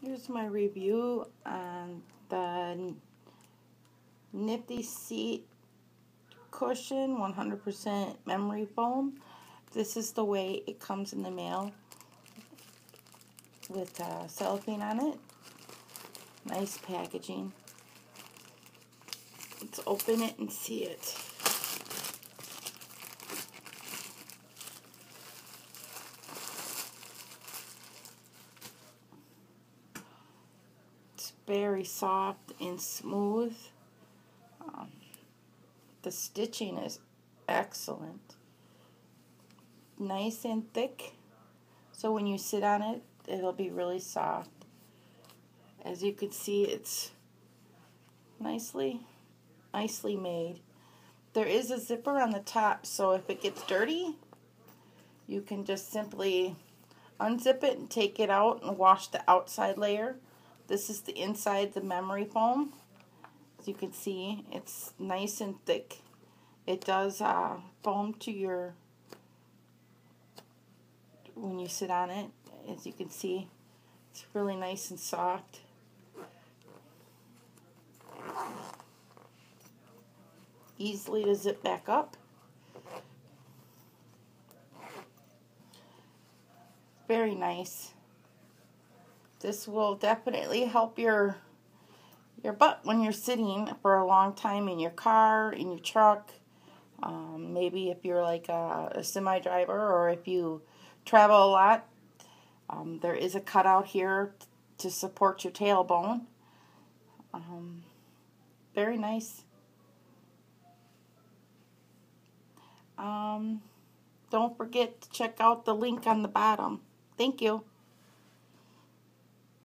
Here's my review on the Nifty Seat Cushion 100% memory foam. This is the way it comes in the mail with cellophane on it. Nice packaging. Let's open it and see it. It's very soft and smooth. The stitching is excellent. Nice and thick, so when you sit on it, it'll be really soft. As you can see, it's nicely made. There is a zipper on the top, so if it gets dirty, you can just simply unzip it and take it out and wash the outside layer. This is the inside, the memory foam. As you can see, it's nice and thick. It does foam to your, when you sit on it. As you can see, it's really nice and soft. Easily to zip back up. Very nice. This will definitely help your butt when you're sitting for a long time in your car, in your truck. Maybe if you're like a semi driver, or if you travel a lot. There is a cutout here to support your tailbone. Very nice. Don't forget to check out the link on the bottom. Thank you.